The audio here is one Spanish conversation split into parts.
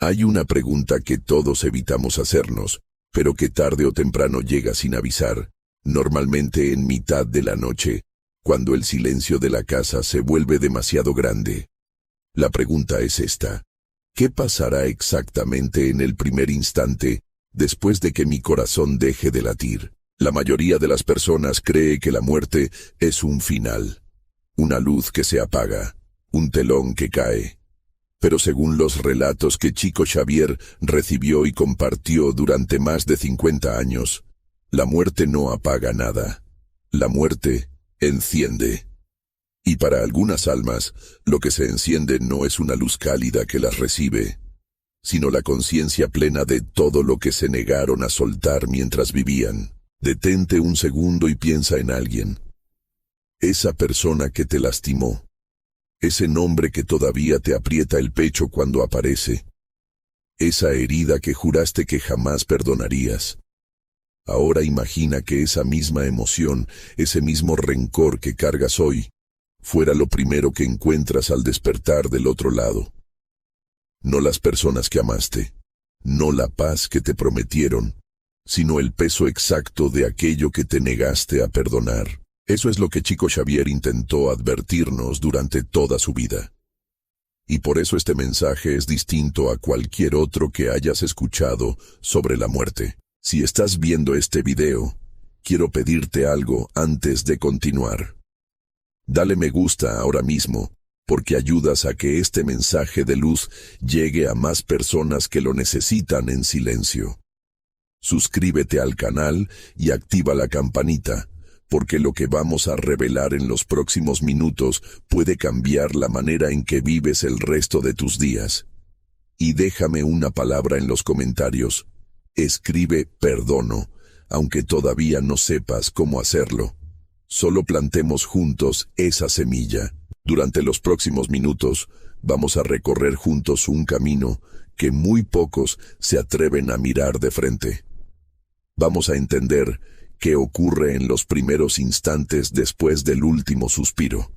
Hay una pregunta que todos evitamos hacernos, pero que tarde o temprano llega sin avisar, normalmente en mitad de la noche, cuando el silencio de la casa se vuelve demasiado grande. La pregunta es esta: ¿qué pasará exactamente en el primer instante después de que mi corazón deje de latir? La mayoría de las personas cree que la muerte es un final, una luz que se apaga, un telón que cae. Pero según los relatos que Chico Xavier recibió y compartió durante más de 50 años, la muerte no apaga nada. La muerte enciende. Y para algunas almas, lo que se enciende no es una luz cálida que las recibe, sino la conciencia plena de todo lo que se negaron a soltar mientras vivían. Detente un segundo y piensa en alguien. Esa persona que te lastimó. Ese nombre que todavía te aprieta el pecho cuando aparece. Esa herida que juraste que jamás perdonarías. Ahora imagina que esa misma emoción, ese mismo rencor que cargas hoy, fuera lo primero que encuentras al despertar del otro lado. No las personas que amaste, no la paz que te prometieron, sino el peso exacto de aquello que te negaste a perdonar. Eso es lo que Chico Xavier intentó advertirnos durante toda su vida. Y por eso este mensaje es distinto a cualquier otro que hayas escuchado sobre la muerte. Si estás viendo este video, quiero pedirte algo antes de continuar. Dale me gusta ahora mismo, porque ayudas a que este mensaje de luz llegue a más personas que lo necesitan en silencio. Suscríbete al canal y activa la campanita, porque lo que vamos a revelar en los próximos minutos puede cambiar la manera en que vives el resto de tus días. Y déjame una palabra en los comentarios. Escribe perdono, aunque todavía no sepas cómo hacerlo. Solo plantemos juntos esa semilla. Durante los próximos minutos vamos a recorrer juntos un camino que muy pocos se atreven a mirar de frente. Vamos a entender qué ocurre en los primeros instantes después del último suspiro.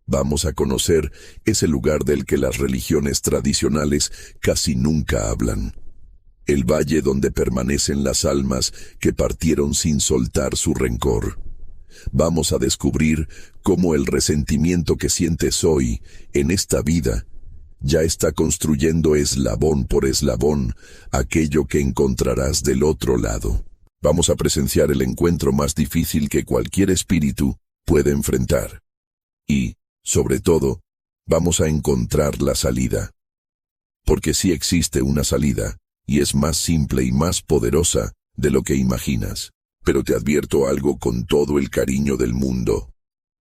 Vamos a conocer ese lugar del que las religiones tradicionales casi nunca hablan. El valle donde permanecen las almas que partieron sin soltar su rencor. Vamos a descubrir cómo el resentimiento que sientes hoy, en esta vida, ya está construyendo eslabón por eslabón aquello que encontrarás del otro lado. Vamos a presenciar el encuentro más difícil que cualquier espíritu puede enfrentar. Y, sobre todo, vamos a encontrar la salida. Porque sí existe una salida, y es más simple y más poderosa de lo que imaginas. Pero te advierto algo con todo el cariño del mundo.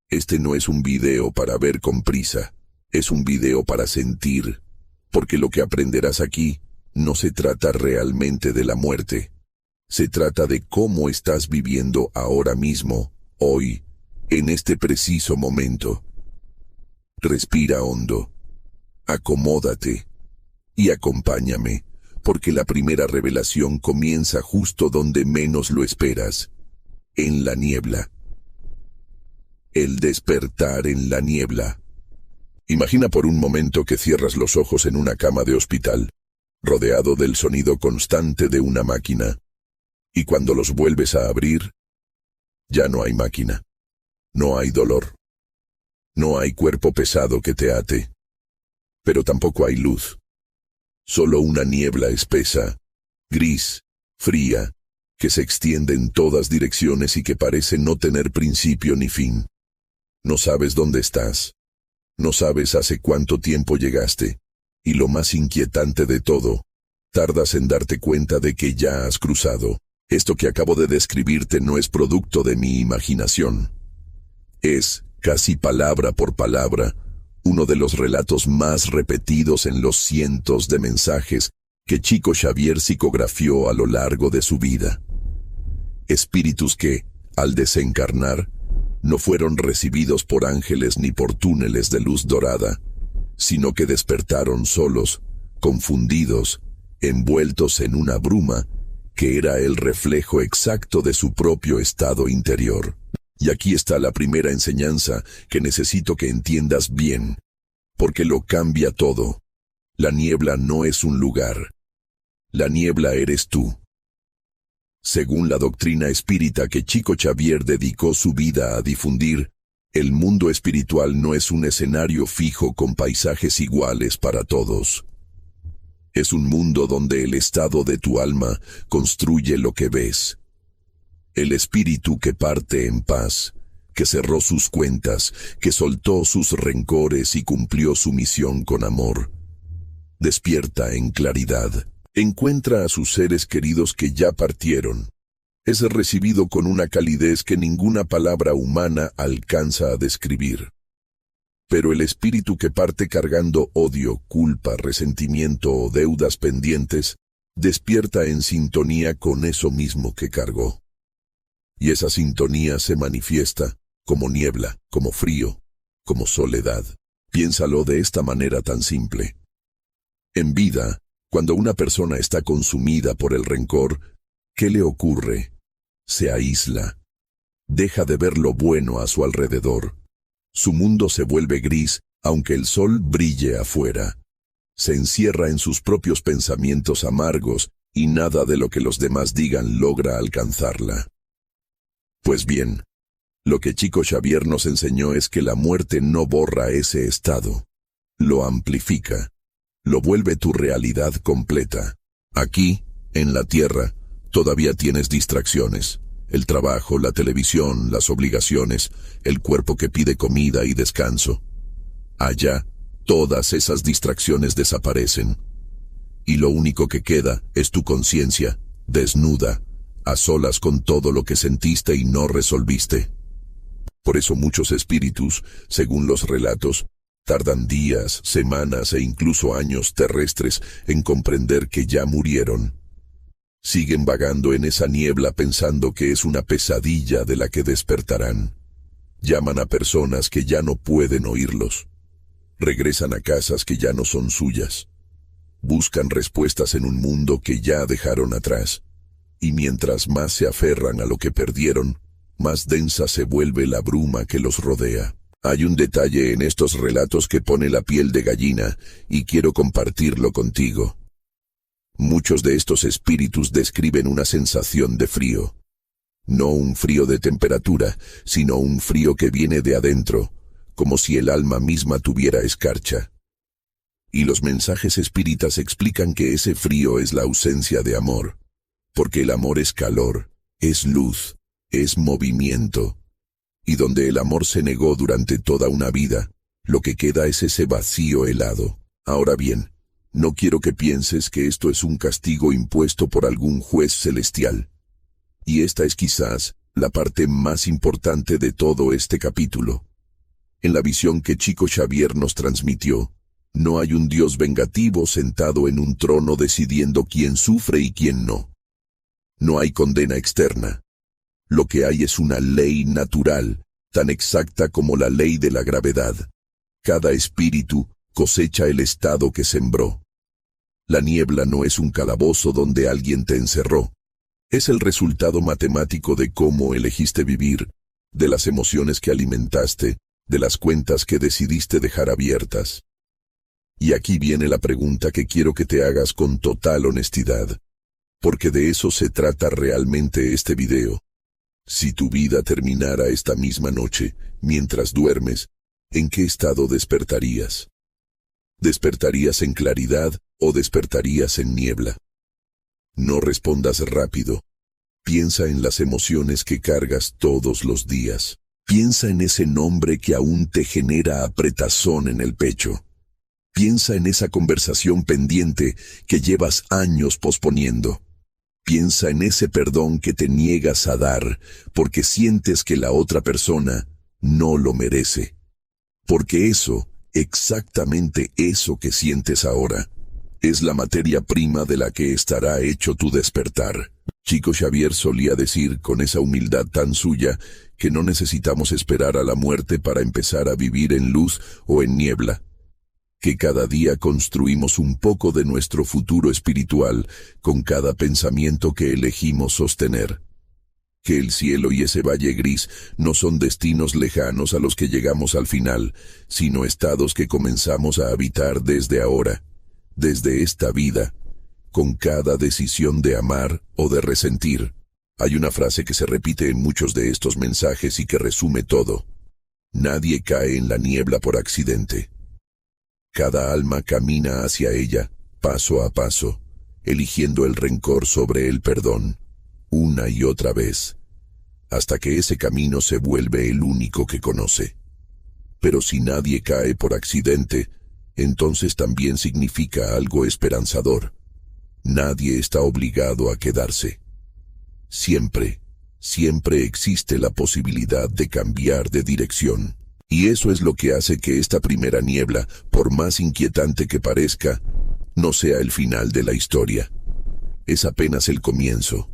Este no es un video para ver con prisa, es un video para sentir, porque lo que aprenderás aquí no se trata realmente de la muerte. Se trata de cómo estás viviendo ahora mismo, hoy, en este preciso momento. Respira hondo, acomódate y acompáñame, porque la primera revelación comienza justo donde menos lo esperas, en la niebla. El despertar en la niebla. Imagina por un momento que cierras los ojos en una cama de hospital, rodeado del sonido constante de una máquina. Y cuando los vuelves a abrir, ya no hay máquina. No hay dolor. No hay cuerpo pesado que te ate. Pero tampoco hay luz. Solo una niebla espesa, gris, fría, que se extiende en todas direcciones y que parece no tener principio ni fin. No sabes dónde estás. No sabes hace cuánto tiempo llegaste. Y lo más inquietante de todo, tardas en darte cuenta de que ya has cruzado. Esto que acabo de describirte no es producto de mi imaginación. Es, casi palabra por palabra, uno de los relatos más repetidos en los cientos de mensajes que Chico Xavier psicografió a lo largo de su vida. Espíritus que, al desencarnar, no fueron recibidos por ángeles ni por túneles de luz dorada, sino que despertaron solos, confundidos, envueltos en una bruma que era el reflejo exacto de su propio estado interior. Y aquí está la primera enseñanza que necesito que entiendas bien, porque lo cambia todo. La niebla no es un lugar. La niebla eres tú. Según la doctrina espírita que Chico Xavier dedicó su vida a difundir, el mundo espiritual no es un escenario fijo con paisajes iguales para todos. Es un mundo donde el estado de tu alma construye lo que ves. El espíritu que parte en paz, que cerró sus cuentas, que soltó sus rencores y cumplió su misión con amor, despierta en claridad. Encuentra a sus seres queridos que ya partieron. Es recibido con una calidez que ninguna palabra humana alcanza a describir. Pero el espíritu que parte cargando odio, culpa, resentimiento o deudas pendientes, despierta en sintonía con eso mismo que cargó. Y esa sintonía se manifiesta como niebla, como frío, como soledad. Piénsalo de esta manera tan simple. En vida, cuando una persona está consumida por el rencor, ¿qué le ocurre? Se aísla. Deja de ver lo bueno a su alrededor. Su mundo se vuelve gris, aunque el sol brille afuera. Se encierra en sus propios pensamientos amargos y nada de lo que los demás digan logra alcanzarla. Pues bien, lo que Chico Xavier nos enseñó es que la muerte no borra ese estado. Lo amplifica. Lo vuelve tu realidad completa. Aquí, en la tierra, todavía tienes distracciones. El trabajo, la televisión, las obligaciones, el cuerpo que pide comida y descanso. Allá, todas esas distracciones desaparecen. Y lo único que queda es tu conciencia, desnuda, a solas con todo lo que sentiste y no resolviste. Por eso muchos espíritus, según los relatos, tardan días, semanas e incluso años terrestres en comprender que ya murieron. Siguen vagando en esa niebla pensando que es una pesadilla de la que despertarán. Llaman a personas que ya no pueden oírlos. Regresan a casas que ya no son suyas. Buscan respuestas en un mundo que ya dejaron atrás. Y mientras más se aferran a lo que perdieron, más densa se vuelve la bruma que los rodea. Hay un detalle en estos relatos que pone la piel de gallina, y quiero compartirlo contigo. Muchos de estos espíritus describen una sensación de frío. No un frío de temperatura, sino un frío que viene de adentro, como si el alma misma tuviera escarcha. Y los mensajes espíritas explican que ese frío es la ausencia de amor, porque el amor es calor, es luz, es movimiento. Y donde el amor se negó durante toda una vida, lo que queda es ese vacío helado. Ahora bien, no quiero que pienses que esto es un castigo impuesto por algún juez celestial. Y esta es quizás la parte más importante de todo este capítulo. En la visión que Chico Xavier nos transmitió, no hay un Dios vengativo sentado en un trono decidiendo quién sufre y quién no. No hay condena externa. Lo que hay es una ley natural, tan exacta como la ley de la gravedad. Cada espíritu cosecha el estado que sembró. La niebla no es un calabozo donde alguien te encerró. Es el resultado matemático de cómo elegiste vivir, de las emociones que alimentaste, de las cuentas que decidiste dejar abiertas. Y aquí viene la pregunta que quiero que te hagas con total honestidad, porque de eso se trata realmente este video. Si tu vida terminara esta misma noche, mientras duermes, ¿en qué estado despertarías? ¿Despertarías en claridad o despertarías en niebla? No respondas rápido. Piensa en las emociones que cargas todos los días. Piensa en ese nombre que aún te genera apretazón en el pecho. Piensa en esa conversación pendiente que llevas años posponiendo. Piensa en ese perdón que te niegas a dar porque sientes que la otra persona no lo merece. Porque eso, exactamente eso que sientes ahora, es la materia prima de la que estará hecho tu despertar. Chico Xavier solía decir con esa humildad tan suya que no necesitamos esperar a la muerte para empezar a vivir en luz o en niebla. Que cada día construimos un poco de nuestro futuro espiritual con cada pensamiento que elegimos sostener. Que el cielo y ese valle gris no son destinos lejanos a los que llegamos al final, sino estados que comenzamos a habitar desde ahora, desde esta vida, con cada decisión de amar o de resentir. Hay una frase que se repite en muchos de estos mensajes y que resume todo. Nadie cae en la niebla por accidente. Cada alma camina hacia ella, paso a paso, eligiendo el rencor sobre el perdón, una y otra vez, hasta que ese camino se vuelve el único que conoce. Pero si nadie cae por accidente, entonces también significa algo esperanzador. Nadie está obligado a quedarse. Siempre, siempre existe la posibilidad de cambiar de dirección. Y eso es lo que hace que esta primera niebla, por más inquietante que parezca, no sea el final de la historia. Es apenas el comienzo,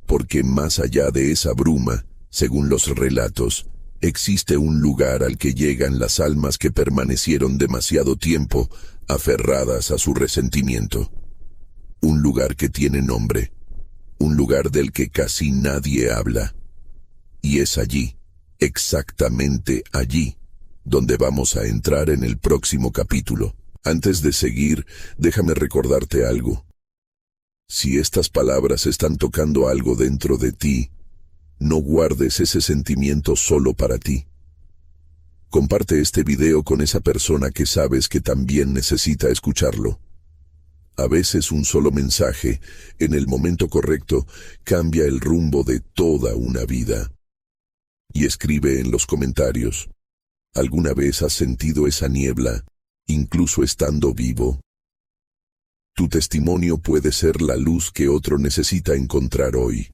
porque más allá de esa bruma, según los relatos, existe un lugar al que llegan las almas que permanecieron demasiado tiempo aferradas a su resentimiento. Un lugar que tiene nombre, un lugar del que casi nadie habla. Y es allí, exactamente allí, donde vamos a entrar en el próximo capítulo. Antes de seguir, déjame recordarte algo. Si estas palabras están tocando algo dentro de ti, no guardes ese sentimiento solo para ti. Comparte este video con esa persona que sabes que también necesita escucharlo. A veces un solo mensaje, en el momento correcto, cambia el rumbo de toda una vida. Y escribe en los comentarios, ¿alguna vez has sentido esa niebla, incluso estando vivo? Tu testimonio puede ser la luz que otro necesita encontrar hoy.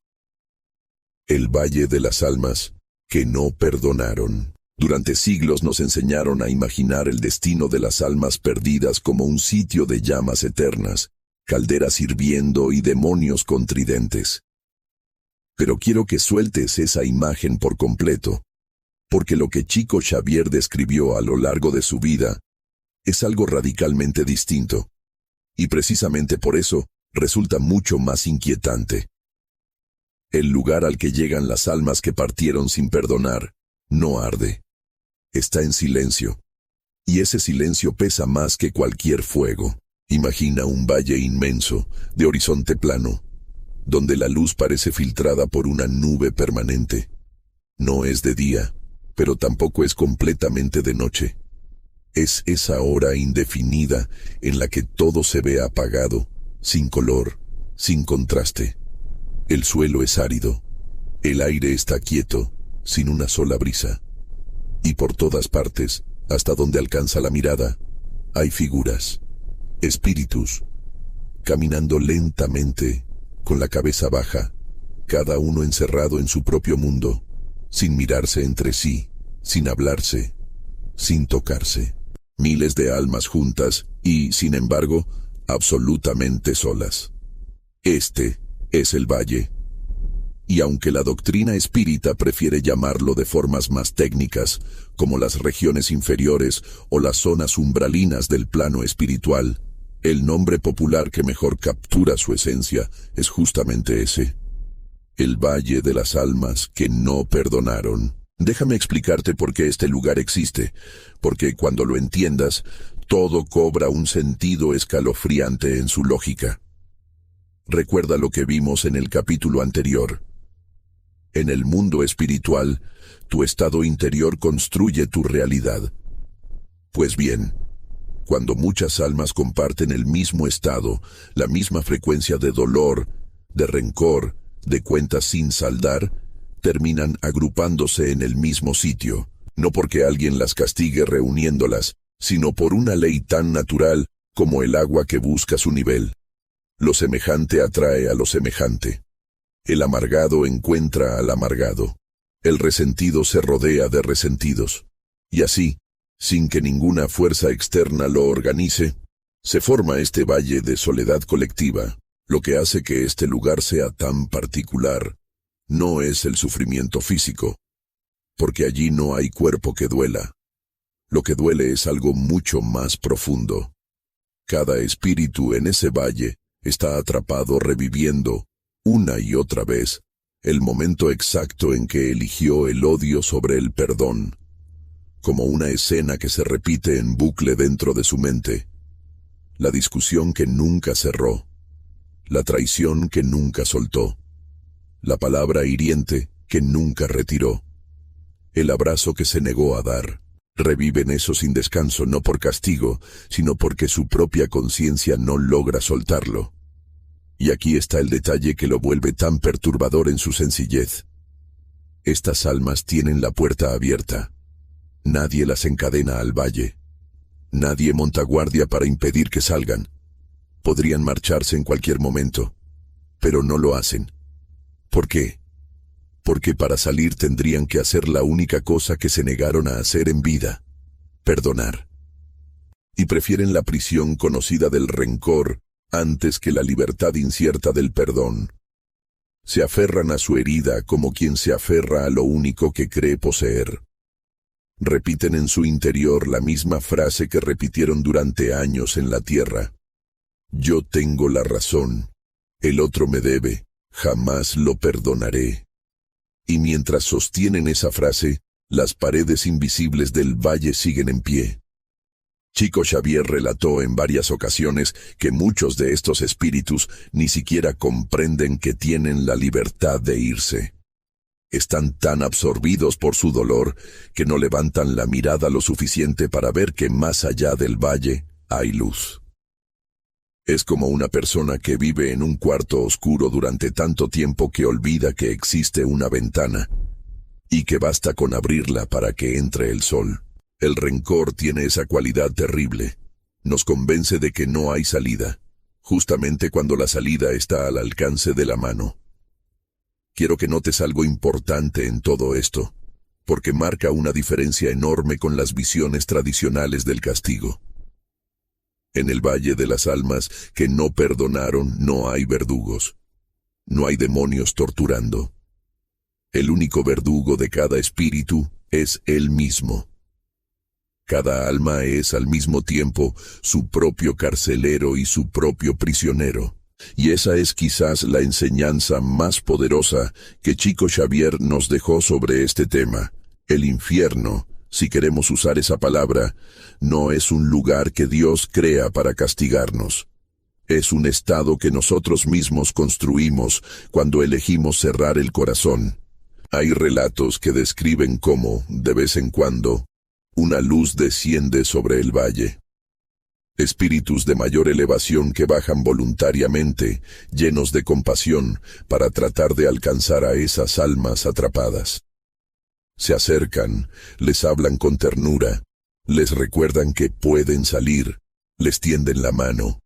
El Valle de las Almas que no perdonaron. Durante siglos nos enseñaron a imaginar el destino de las almas perdidas como un sitio de llamas eternas, calderas hirviendo y demonios con tridentes. Pero quiero que sueltes esa imagen por completo, porque lo que Chico Xavier describió a lo largo de su vida es algo radicalmente distinto, y precisamente por eso resulta mucho más inquietante. El lugar al que llegan las almas que partieron sin perdonar no arde. Está en silencio, y ese silencio pesa más que cualquier fuego. Imagina un valle inmenso, de horizonte plano, donde la luz parece filtrada por una nube permanente. No es de día, pero tampoco es completamente de noche. Es esa hora indefinida en la que todo se ve apagado, sin color, sin contraste. El suelo es árido, el aire está quieto, sin una sola brisa. Y por todas partes, hasta donde alcanza la mirada, hay figuras, espíritus, caminando lentamente, con la cabeza baja, cada uno encerrado en su propio mundo, sin mirarse entre sí, sin hablarse, sin tocarse. Miles de almas juntas y, sin embargo, absolutamente solas. Este es el valle. Y aunque la doctrina espírita prefiere llamarlo de formas más técnicas, como las regiones inferiores o las zonas umbralinas del plano espiritual, el nombre popular que mejor captura su esencia es justamente ese: el Valle de las Almas que no perdonaron. Déjame explicarte por qué este lugar existe, porque cuando lo entiendas, todo cobra un sentido escalofriante en su lógica. Recuerda lo que vimos en el capítulo anterior. En el mundo espiritual, tu estado interior construye tu realidad. Pues bien, cuando muchas almas comparten el mismo estado, la misma frecuencia de dolor, de rencor, de cuentas sin saldar, terminan agrupándose en el mismo sitio, no porque alguien las castigue reuniéndolas, sino por una ley tan natural como el agua que busca su nivel. Lo semejante atrae a lo semejante. El amargado encuentra al amargado. El resentido se rodea de resentidos. Y así, sin que ninguna fuerza externa lo organice, se forma este valle de soledad colectiva. Lo que hace que este lugar sea tan particular no es el sufrimiento físico, porque allí no hay cuerpo que duela. Lo que duele es algo mucho más profundo. Cada espíritu en ese valle está atrapado reviviendo, una y otra vez, el momento exacto en que eligió el odio sobre el perdón, como una escena que se repite en bucle dentro de su mente. la discusión que nunca cerró, la traición que nunca soltó, la palabra hiriente que nunca retiró, el abrazo que se negó a dar. Reviven eso sin descanso, no por castigo, sino porque su propia conciencia no logra soltarlo. Y aquí está el detalle que lo vuelve tan perturbador en su sencillez. Estas almas tienen la puerta abierta. Nadie las encadena al valle. Nadie monta guardia para impedir que salgan. Podrían marcharse en cualquier momento, pero no lo hacen. ¿Por qué? Porque para salir tendrían que hacer la única cosa que se negaron a hacer en vida: perdonar. Y prefieren la prisión conocida del rencor antes que la libertad incierta del perdón. Se aferran a su herida como quien se aferra a lo único que cree poseer. Repiten en su interior la misma frase que repitieron durante años en la tierra: yo tengo la razón, el otro me debe, jamás lo perdonaré. Y mientras sostienen esa frase, las paredes invisibles del valle siguen en pie. Chico Xavier relató en varias ocasiones que muchos de estos espíritus ni siquiera comprenden que tienen la libertad de irse. Están tan absorbidos por su dolor que no levantan la mirada lo suficiente para ver que más allá del valle hay luz. Es como una persona que vive en un cuarto oscuro durante tanto tiempo que olvida que existe una ventana y que basta con abrirla para que entre el sol. El rencor tiene esa cualidad terrible. Nos convence de que no hay salida, justamente cuando la salida está al alcance de la mano. Quiero que notes algo importante en todo esto, porque marca una diferencia enorme con las visiones tradicionales del castigo. En el Valle de las Almas que no perdonaron no hay verdugos. No hay demonios torturando. El único verdugo de cada espíritu es él mismo. Cada alma es al mismo tiempo su propio carcelero y su propio prisionero. Y esa es quizás la enseñanza más poderosa que Chico Xavier nos dejó sobre este tema. El infierno, si queremos usar esa palabra, no es un lugar que Dios crea para castigarnos. Es un estado que nosotros mismos construimos cuando elegimos cerrar el corazón. Hay relatos que describen cómo, de vez en cuando, una luz desciende sobre el valle. Espíritus de mayor elevación que bajan voluntariamente, llenos de compasión, para tratar de alcanzar a esas almas atrapadas. Se acercan, les hablan con ternura, les recuerdan que pueden salir, les tienden la mano.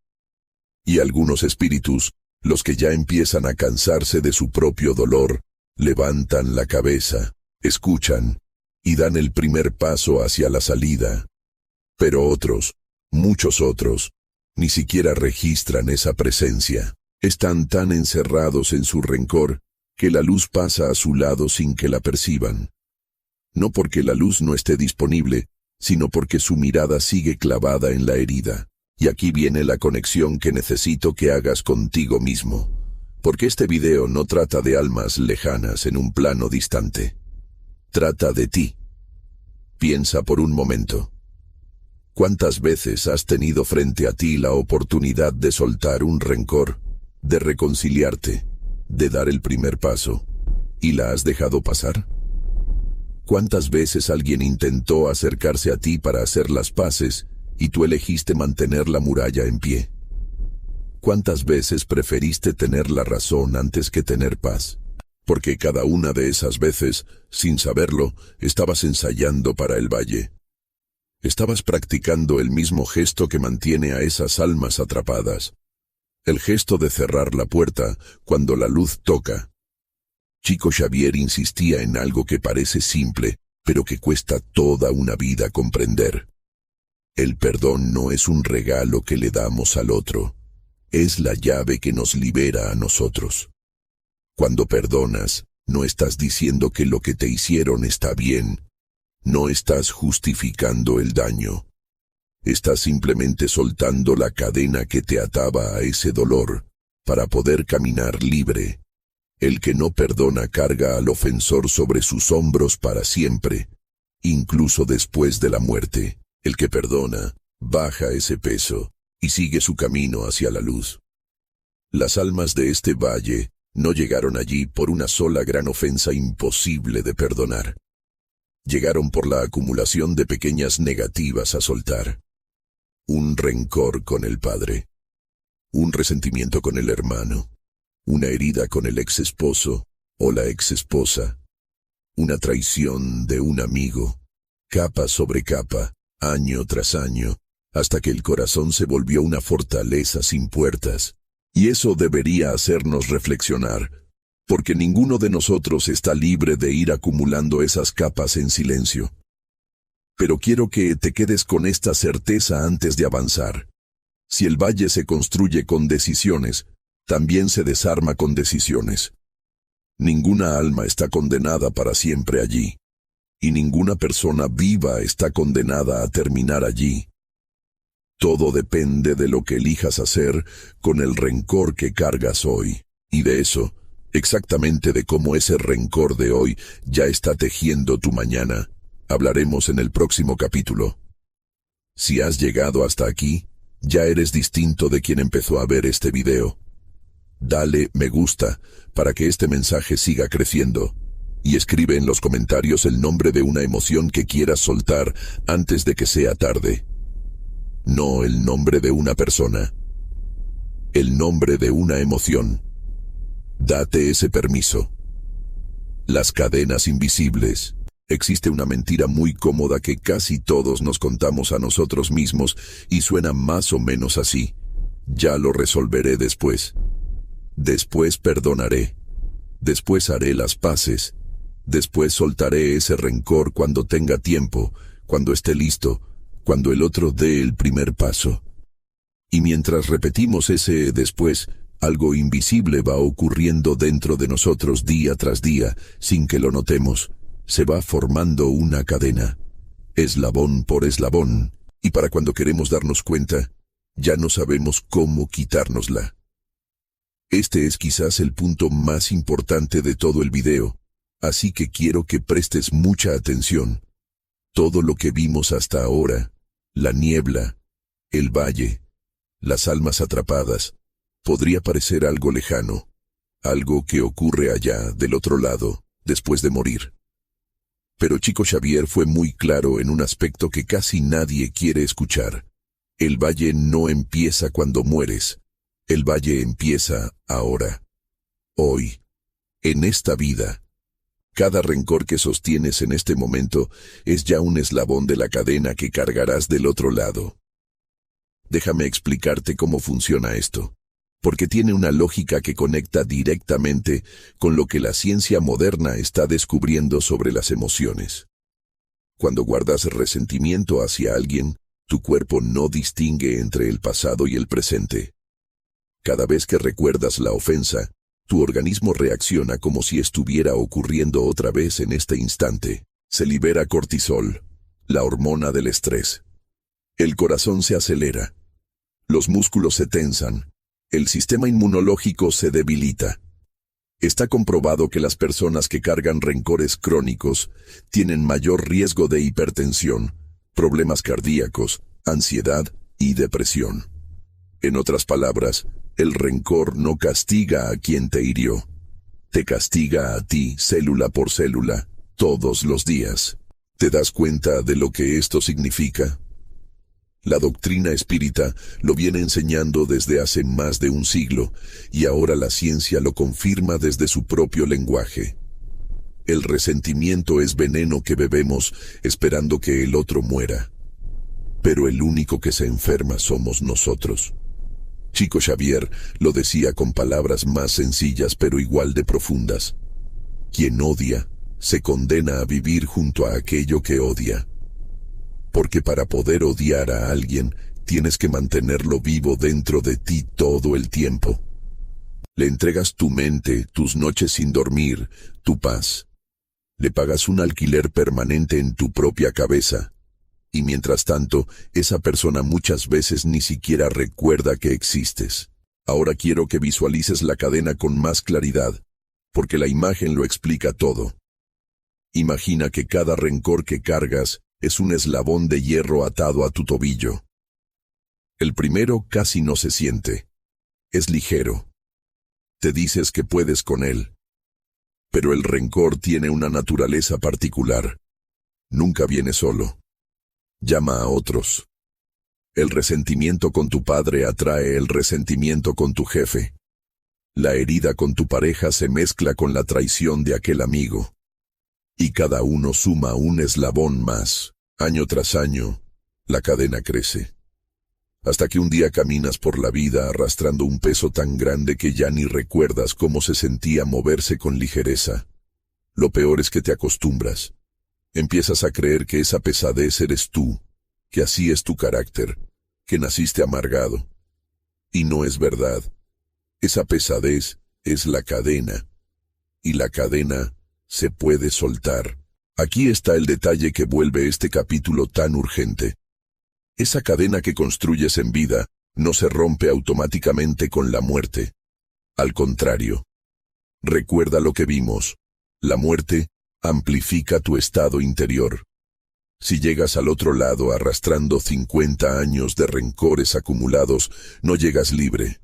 Y algunos espíritus, los que ya empiezan a cansarse de su propio dolor, levantan la cabeza, escuchan, y dan el primer paso hacia la salida. Pero otros, muchos otros, ni siquiera registran esa presencia. Están tan encerrados en su rencor que la luz pasa a su lado sin que la perciban. No porque la luz no esté disponible, sino porque su mirada sigue clavada en la herida. Y aquí viene la conexión que necesito que hagas contigo mismo. Porque este video no trata de almas lejanas en un plano distante. Trata de ti. Piensa por un momento. ¿Cuántas veces has tenido frente a ti la oportunidad de soltar un rencor, de reconciliarte, de dar el primer paso, y la has dejado pasar? ¿Cuántas veces alguien intentó acercarse a ti para hacer las paces y tú elegiste mantener la muralla en pie? ¿Cuántas veces preferiste tener la razón antes que tener paz? Porque cada una de esas veces, sin saberlo, estabas ensayando para el valle. Estabas practicando el mismo gesto que mantiene a esas almas atrapadas. El gesto de cerrar la puerta cuando la luz toca. Chico Xavier insistía en algo que parece simple, pero que cuesta toda una vida comprender. El perdón no es un regalo que le damos al otro. Es la llave que nos libera a nosotros. Cuando perdonas, no estás diciendo que lo que te hicieron está bien. No estás justificando el daño. Estás simplemente soltando la cadena que te ataba a ese dolor, para poder caminar libre. El que no perdona carga al ofensor sobre sus hombros para siempre, incluso después de la muerte. El que perdona, baja ese peso, y sigue su camino hacia la luz. Las almas de este valle no llegaron allí por una sola gran ofensa imposible de perdonar. Llegaron por la acumulación de pequeñas negativas a soltar. Un rencor con el padre, un resentimiento con el hermano, una herida con el ex esposo o la ex esposa, una traición de un amigo, capa sobre capa, año tras año, hasta que el corazón se volvió una fortaleza sin puertas. Y eso debería hacernos reflexionar, porque ninguno de nosotros está libre de ir acumulando esas capas en silencio. Pero quiero que te quedes con esta certeza antes de avanzar. Si el valle se construye con decisiones, también se desarma con decisiones. Ninguna alma está condenada para siempre allí, y ninguna persona viva está condenada a terminar allí. Todo depende de lo que elijas hacer con el rencor que cargas hoy, y de eso, exactamente de cómo ese rencor de hoy ya está tejiendo tu mañana, hablaremos en el próximo capítulo. Si has llegado hasta aquí, ya eres distinto de quien empezó a ver este video. Dale me gusta para que este mensaje siga creciendo, y escribe en los comentarios el nombre de una emoción que quieras soltar antes de que sea tarde. No el nombre de una persona, el nombre de una emoción. Date ese permiso. Las cadenas invisibles. Existe una mentira muy cómoda que casi todos nos contamos a nosotros mismos y suena más o menos así. Ya lo resolveré después. Después perdonaré. Después haré las paces. Después soltaré ese rencor cuando tenga tiempo, cuando esté listo, cuando el otro dé el primer paso. Y mientras repetimos ese después, algo invisible va ocurriendo dentro de nosotros día tras día, sin que lo notemos. Se va formando una cadena, eslabón por eslabón, y para cuando queremos darnos cuenta, ya no sabemos cómo quitárnosla. Este es quizás el punto más importante de todo el video, así que quiero que prestes mucha atención. Todo lo que vimos hasta ahora, la niebla, el valle, las almas atrapadas, podría parecer algo lejano, algo que ocurre allá, del otro lado, después de morir. Pero Chico Xavier fue muy claro en un aspecto que casi nadie quiere escuchar. El valle no empieza cuando mueres, el valle empieza ahora, hoy, en esta vida. Cada rencor que sostienes en este momento es ya un eslabón de la cadena que cargarás del otro lado. Déjame explicarte cómo funciona esto, porque tiene una lógica que conecta directamente con lo que la ciencia moderna está descubriendo sobre las emociones. Cuando guardas resentimiento hacia alguien, tu cuerpo no distingue entre el pasado y el presente. Cada vez que recuerdas la ofensa, tu organismo reacciona como si estuviera ocurriendo otra vez en este instante. Se libera cortisol, la hormona del estrés. El corazón se acelera. Los músculos se tensan. El sistema inmunológico se debilita. Está comprobado que las personas que cargan rencores crónicos tienen mayor riesgo de hipertensión, problemas cardíacos, ansiedad y depresión. En otras palabras, el rencor no castiga a quien te hirió. Te castiga a ti, célula por célula, todos los días. ¿Te das cuenta de lo que esto significa? La doctrina espírita lo viene enseñando desde hace más de un siglo, y ahora la ciencia lo confirma desde su propio lenguaje. El resentimiento es veneno que bebemos esperando que el otro muera. Pero el único que se enferma somos nosotros. Chico Xavier lo decía con palabras más sencillas pero igual de profundas. Quien odia, se condena a vivir junto a aquello que odia. Porque para poder odiar a alguien, tienes que mantenerlo vivo dentro de ti todo el tiempo. Le entregas tu mente, tus noches sin dormir, tu paz. Le pagas un alquiler permanente en tu propia cabeza. Y mientras tanto, esa persona muchas veces ni siquiera recuerda que existes. Ahora quiero que visualices la cadena con más claridad, porque la imagen lo explica todo. Imagina que cada rencor que cargas es un eslabón de hierro atado a tu tobillo. El primero casi no se siente. Es ligero. Te dices que puedes con él. Pero el rencor tiene una naturaleza particular. Nunca viene solo. Llama a otros. El resentimiento con tu padre atrae el resentimiento con tu jefe. La herida con tu pareja se mezcla con la traición de aquel amigo. Y cada uno suma un eslabón más. Año tras año, la cadena crece. Hasta que un día caminas por la vida arrastrando un peso tan grande que ya ni recuerdas cómo se sentía moverse con ligereza. Lo peor es que te acostumbras. Empiezas a creer que esa pesadez eres tú, que así es tu carácter, que naciste amargado. Y no es verdad. Esa pesadez es la cadena. Y la cadena se puede soltar. Aquí está el detalle que vuelve este capítulo tan urgente. Esa cadena que construyes en vida no se rompe automáticamente con la muerte. Al contrario. Recuerda lo que vimos. La muerte amplifica tu estado interior. Si llegas al otro lado arrastrando 50 años de rencores acumulados, no llegas libre.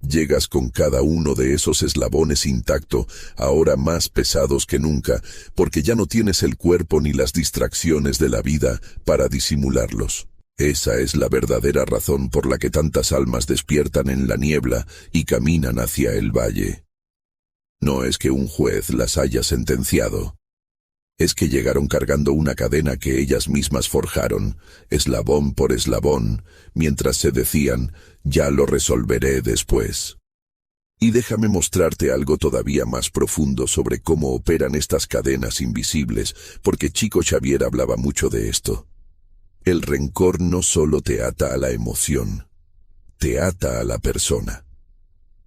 Llegas con cada uno de esos eslabones intacto, ahora más pesados que nunca, porque ya no tienes el cuerpo ni las distracciones de la vida para disimularlos. Esa es la verdadera razón por la que tantas almas despiertan en la niebla y caminan hacia el valle. No es que un juez las haya sentenciado. Es que llegaron cargando una cadena que ellas mismas forjaron, eslabón por eslabón, mientras se decían, ya lo resolveré después. Y déjame mostrarte algo todavía más profundo sobre cómo operan estas cadenas invisibles, porque Chico Xavier hablaba mucho de esto. El rencor no solo te ata a la emoción, te ata a la persona.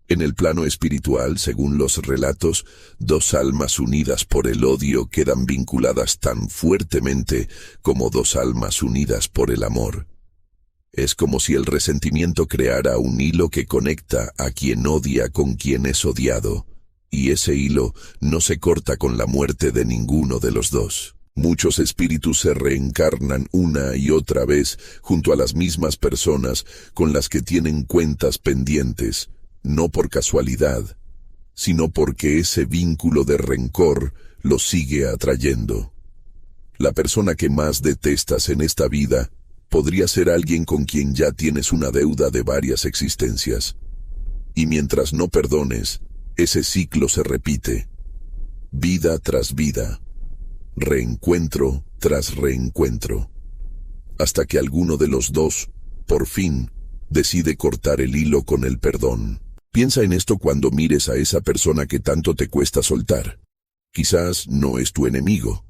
En el plano espiritual, según los relatos, dos almas unidas por el odio quedan vinculadas tan fuertemente como dos almas unidas por el amor. Es como si el resentimiento creara un hilo que conecta a quien odia con quien es odiado, y ese hilo no se corta con la muerte de ninguno de los dos. Muchos espíritus se reencarnan una y otra vez junto a las mismas personas con las que tienen cuentas pendientes, no por casualidad, sino porque ese vínculo de rencor los sigue atrayendo. La persona que más detestas en esta vida podría ser alguien con quien ya tienes una deuda de varias existencias. Y mientras no perdones, ese ciclo se repite, vida tras vida, reencuentro tras reencuentro, hasta que alguno de los dos, por fin, decide cortar el hilo con el perdón. Piensa en esto cuando mires a esa persona que tanto te cuesta soltar. Quizás no es tu enemigo.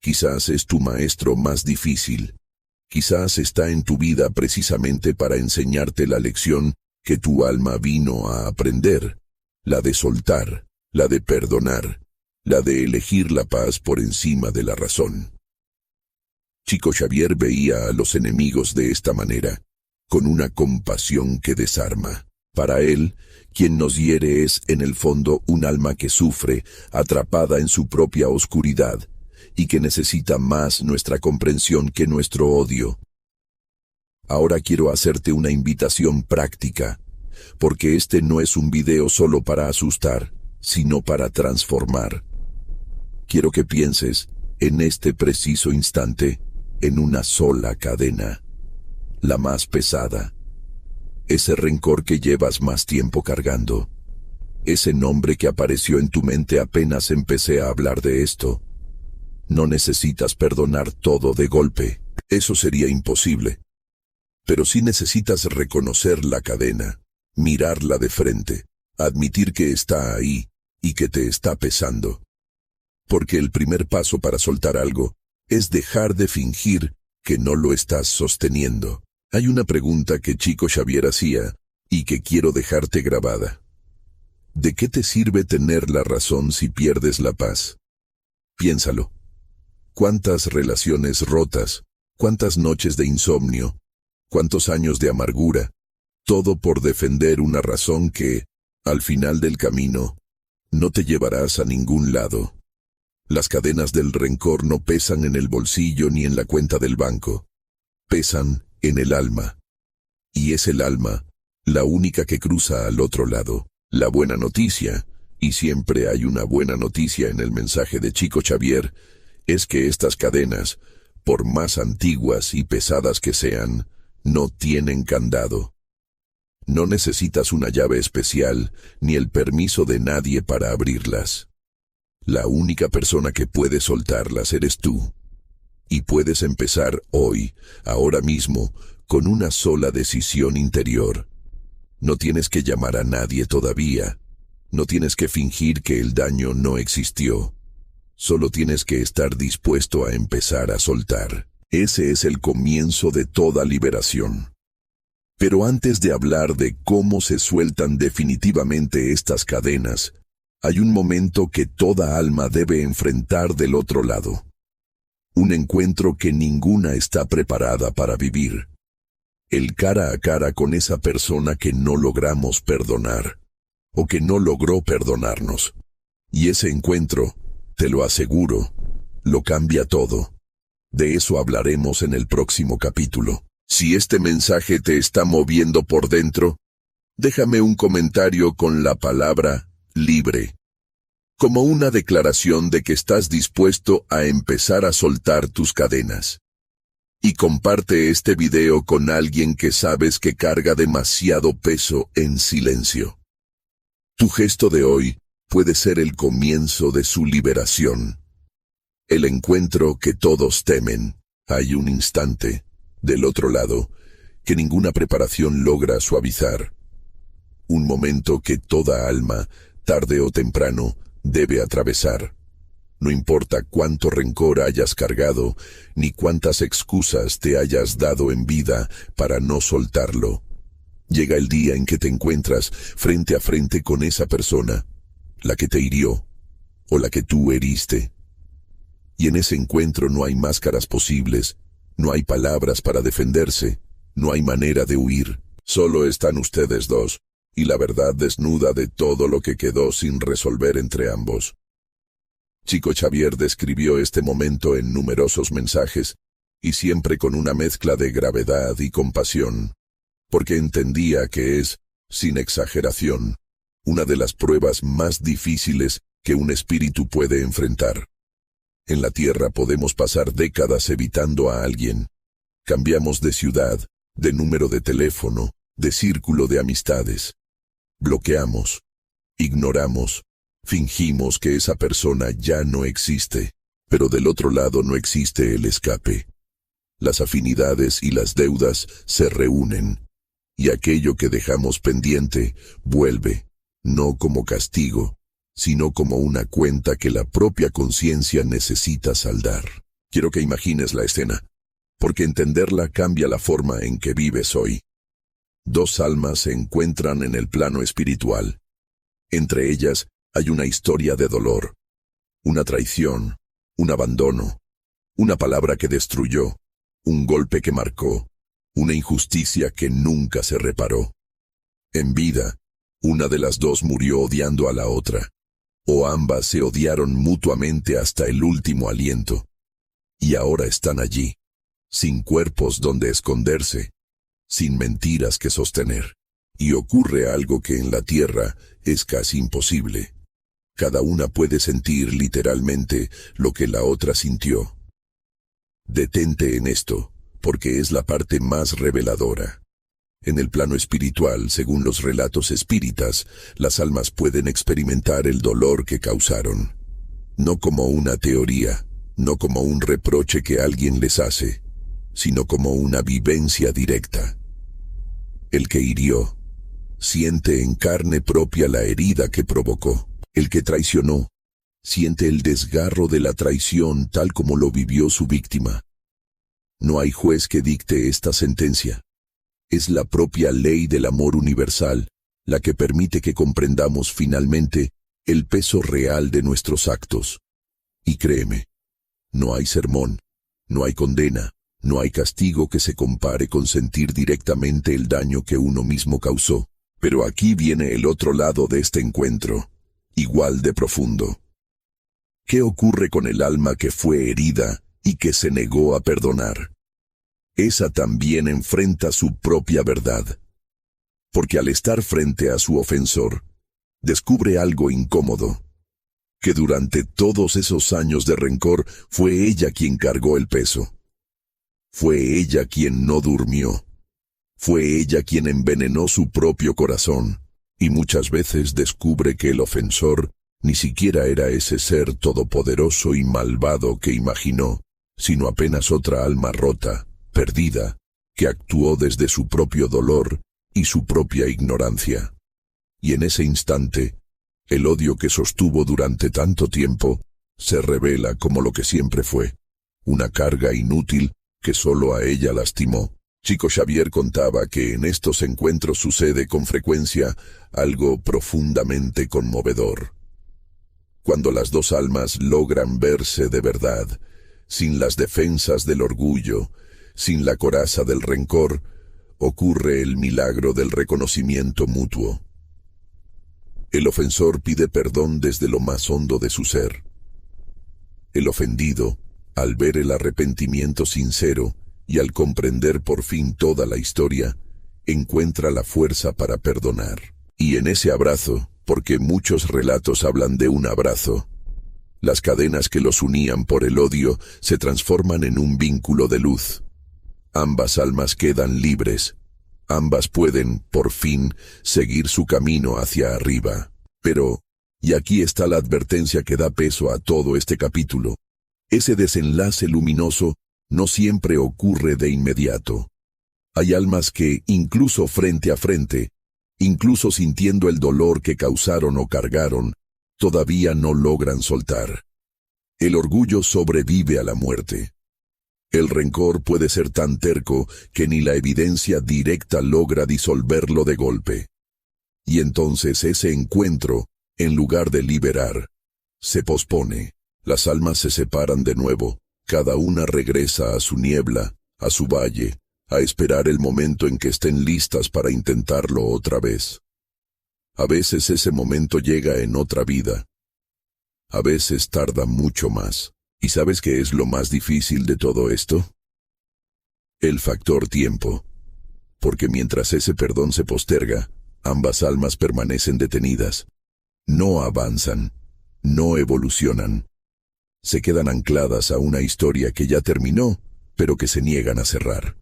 Quizás es tu maestro más difícil. Quizás está en tu vida precisamente para enseñarte la lección que tu alma vino a aprender, la de soltar, la de perdonar, la de elegir la paz por encima de la razón. Chico Xavier veía a los enemigos de esta manera, con una compasión que desarma. Para él, quien nos hiere es, en el fondo, un alma que sufre, atrapada en su propia oscuridad, y que necesita más nuestra comprensión que nuestro odio. Ahora quiero hacerte una invitación práctica, porque este no es un video solo para asustar, sino para transformar. Quiero que pienses, en este preciso instante, en una sola cadena, la más pesada. Ese rencor que llevas más tiempo cargando. Ese nombre que apareció en tu mente apenas empecé a hablar de esto. No necesitas perdonar todo de golpe. Eso sería imposible. Pero sí necesitas reconocer la cadena, mirarla de frente, admitir que está ahí y que te está pesando. Porque el primer paso para soltar algo es dejar de fingir que no lo estás sosteniendo. Hay una pregunta que Chico Xavier hacía y que quiero dejarte grabada. ¿De qué te sirve tener la razón si pierdes la paz? Piénsalo. ¿Cuántas relaciones rotas? ¿Cuántas noches de insomnio? ¿Cuántos años de amargura? Todo por defender una razón que, al final del camino, no te llevarás a ningún lado. Las cadenas del rencor no pesan en el bolsillo ni en la cuenta del banco. Pesan en el alma. Y es el alma, la única que cruza al otro lado. La buena noticia, y siempre hay una buena noticia en el mensaje de Chico Xavier, es que estas cadenas, por más antiguas y pesadas que sean, no tienen candado. No necesitas una llave especial ni el permiso de nadie para abrirlas. La única persona que puede soltarlas eres tú. Y puedes empezar hoy, ahora mismo, con una sola decisión interior. No tienes que llamar a nadie todavía. No tienes que fingir que el daño no existió. Solo tienes que estar dispuesto a empezar a soltar. Ese es el comienzo de toda liberación. Pero antes de hablar de cómo se sueltan definitivamente estas cadenas, hay un momento que toda alma debe enfrentar del otro lado. Un encuentro que ninguna está preparada para vivir. El cara a cara con esa persona que no logramos perdonar, o que no logró perdonarnos. Y ese encuentro, te lo aseguro, lo cambia todo. De eso hablaremos en el próximo capítulo. Si este mensaje te está moviendo por dentro, déjame un comentario con la palabra libre, como una declaración de que estás dispuesto a empezar a soltar tus cadenas. Y comparte este video con alguien que sabes que carga demasiado peso en silencio. Tu gesto de hoy puede ser el comienzo de su liberación. El encuentro que todos temen. Hay un instante, del otro lado, que ninguna preparación logra suavizar. Un momento que toda alma, tarde o temprano, debe atravesar. No importa cuánto rencor hayas cargado, ni cuántas excusas te hayas dado en vida para no soltarlo. Llega el día en que te encuentras frente a frente con esa persona, la que te hirió, o la que tú heriste. Y en ese encuentro no hay máscaras posibles, no hay palabras para defenderse, no hay manera de huir. Solo están ustedes dos, y la verdad desnuda de todo lo que quedó sin resolver entre ambos. Chico Xavier describió este momento en numerosos mensajes, y siempre con una mezcla de gravedad y compasión, porque entendía que es, sin exageración, una de las pruebas más difíciles que un espíritu puede enfrentar. En la tierra podemos pasar décadas evitando a alguien. Cambiamos de ciudad, de número de teléfono, de círculo de amistades. Bloqueamos, ignoramos, fingimos que esa persona ya no existe, pero del otro lado no existe el escape. Las afinidades y las deudas se reúnen, y aquello que dejamos pendiente vuelve, no como castigo, sino como una cuenta que la propia conciencia necesita saldar. Quiero que imagines la escena, porque entenderla cambia la forma en que vives hoy. Dos almas se encuentran en el plano espiritual. Entre ellas hay una historia de dolor, una traición, un abandono, una palabra que destruyó, un golpe que marcó, una injusticia que nunca se reparó. En vida, una de las dos murió odiando a la otra, o ambas se odiaron mutuamente hasta el último aliento. Y ahora están allí, sin cuerpos donde esconderse, sin mentiras que sostener. Y ocurre algo que en la tierra es casi imposible. Cada una puede sentir literalmente lo que la otra sintió. Detente en esto, porque es la parte más reveladora. En el plano espiritual, según los relatos espíritas, las almas pueden experimentar el dolor que causaron. No como una teoría, no como un reproche que alguien les hace, sino como una vivencia directa. El que hirió, siente en carne propia la herida que provocó. El que traicionó, siente el desgarro de la traición tal como lo vivió su víctima. No hay juez que dicte esta sentencia. Es la propia ley del amor universal la que permite que comprendamos finalmente el peso real de nuestros actos. Y créeme, no hay sermón, no hay condena, no hay castigo que se compare con sentir directamente el daño que uno mismo causó. Pero aquí viene el otro lado de este encuentro, igual de profundo. ¿Qué ocurre con el alma que fue herida y que se negó a perdonar? esa también enfrenta su propia verdad. Porque al estar frente a su ofensor, descubre algo incómodo, que durante todos esos años de rencor fue ella quien cargó el peso. Fue ella quien no durmió. Fue ella quien envenenó su propio corazón, y muchas veces descubre que el ofensor ni siquiera era ese ser todopoderoso y malvado que imaginó, sino apenas otra alma rota, perdida, que actuó desde su propio dolor y su propia ignorancia. Y en ese instante, el odio que sostuvo durante tanto tiempo se revela como lo que siempre fue, una carga inútil que solo a ella lastimó. Chico Xavier contaba que en estos encuentros sucede con frecuencia algo profundamente conmovedor. Cuando las dos almas logran verse de verdad, sin las defensas del orgullo, sin la coraza del rencor, ocurre el milagro del reconocimiento mutuo. El ofensor pide perdón desde lo más hondo de su ser. El ofendido, al ver el arrepentimiento sincero y al comprender por fin toda la historia, encuentra la fuerza para perdonar. Y en ese abrazo, porque muchos relatos hablan de un abrazo, las cadenas que los unían por el odio se transforman en un vínculo de luz. Ambas almas quedan libres. Ambas pueden, por fin, seguir su camino hacia arriba. Pero, y aquí está la advertencia que da peso a todo este capítulo, ese desenlace luminoso no siempre ocurre de inmediato. Hay almas que, incluso frente a frente, incluso sintiendo el dolor que causaron o cargaron, todavía no logran soltar. El orgullo sobrevive a la muerte. El rencor puede ser tan terco que ni la evidencia directa logra disolverlo de golpe. Y entonces ese encuentro, en lugar de liberar, se pospone. Las almas se separan de nuevo, cada una regresa a su niebla, a su valle, a esperar el momento en que estén listas para intentarlo otra vez. A veces ese momento llega en otra vida. A veces tarda mucho más. ¿Y sabes qué es lo más difícil de todo esto? El factor tiempo. Porque mientras ese perdón se posterga, ambas almas permanecen detenidas. No avanzan, no evolucionan. Se quedan ancladas a una historia que ya terminó, pero que se niegan a cerrar.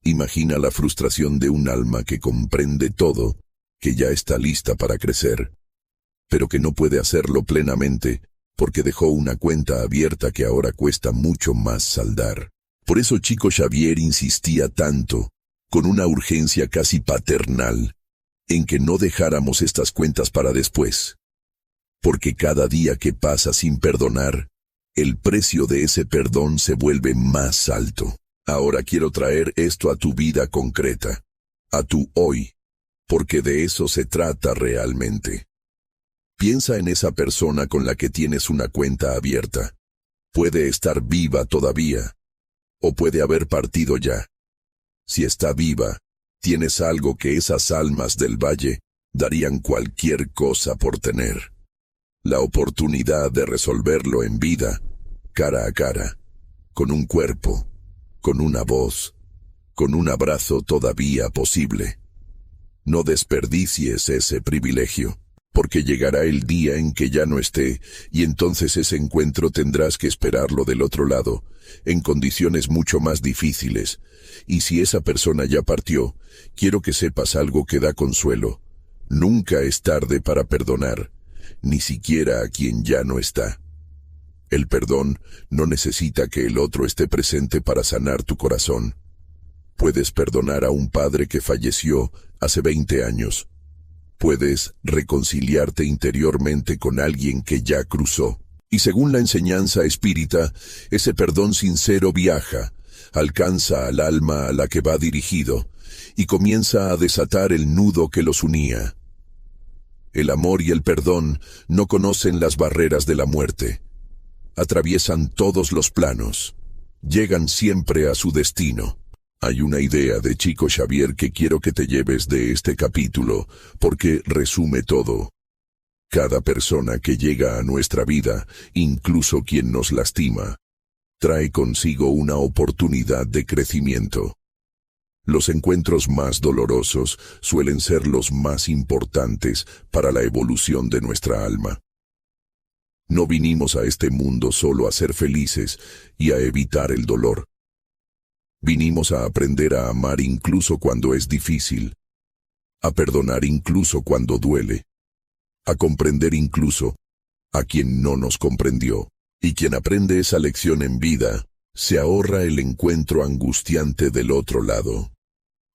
Imagina la frustración de un alma que comprende todo, que ya está lista para crecer, pero que no puede hacerlo plenamente, porque dejó una cuenta abierta que ahora cuesta mucho más saldar. Por eso Chico Xavier insistía tanto, con una urgencia casi paternal, en que no dejáramos estas cuentas para después. Porque cada día que pasa sin perdonar, el precio de ese perdón se vuelve más alto. Ahora quiero traer esto a tu vida concreta, a tu hoy, porque de eso se trata realmente. Piensa en esa persona con la que tienes una cuenta abierta. Puede estar viva todavía, o puede haber partido ya. Si está viva, tienes algo que esas almas del valle darían cualquier cosa por tener. La oportunidad de resolverlo en vida, cara a cara, con un cuerpo, con una voz, con un abrazo todavía posible. No desperdicies ese privilegio, porque llegará el día en que ya no esté, y entonces ese encuentro tendrás que esperarlo del otro lado, en condiciones mucho más difíciles. Y si esa persona ya partió, quiero que sepas algo que da consuelo. Nunca es tarde para perdonar, ni siquiera a quien ya no está. El perdón no necesita que el otro esté presente para sanar tu corazón. Puedes perdonar a un padre que falleció hace 20 años. Puedes reconciliarte interiormente con alguien que ya cruzó. Y según la enseñanza espírita, ese perdón sincero viaja, alcanza al alma a la que va dirigido, y comienza a desatar el nudo que los unía. El amor y el perdón no conocen las barreras de la muerte. Atraviesan todos los planos. Llegan siempre a su destino. Hay una idea de Chico Xavier que quiero que te lleves de este capítulo, porque resume todo. Cada persona que llega a nuestra vida, incluso quien nos lastima, trae consigo una oportunidad de crecimiento. Los encuentros más dolorosos suelen ser los más importantes para la evolución de nuestra alma. No vinimos a este mundo solo a ser felices y a evitar el dolor. Vinimos a aprender a amar incluso cuando es difícil, a perdonar incluso cuando duele, a comprender incluso a quien no nos comprendió. Y quien aprende esa lección en vida, se ahorra el encuentro angustiante del otro lado,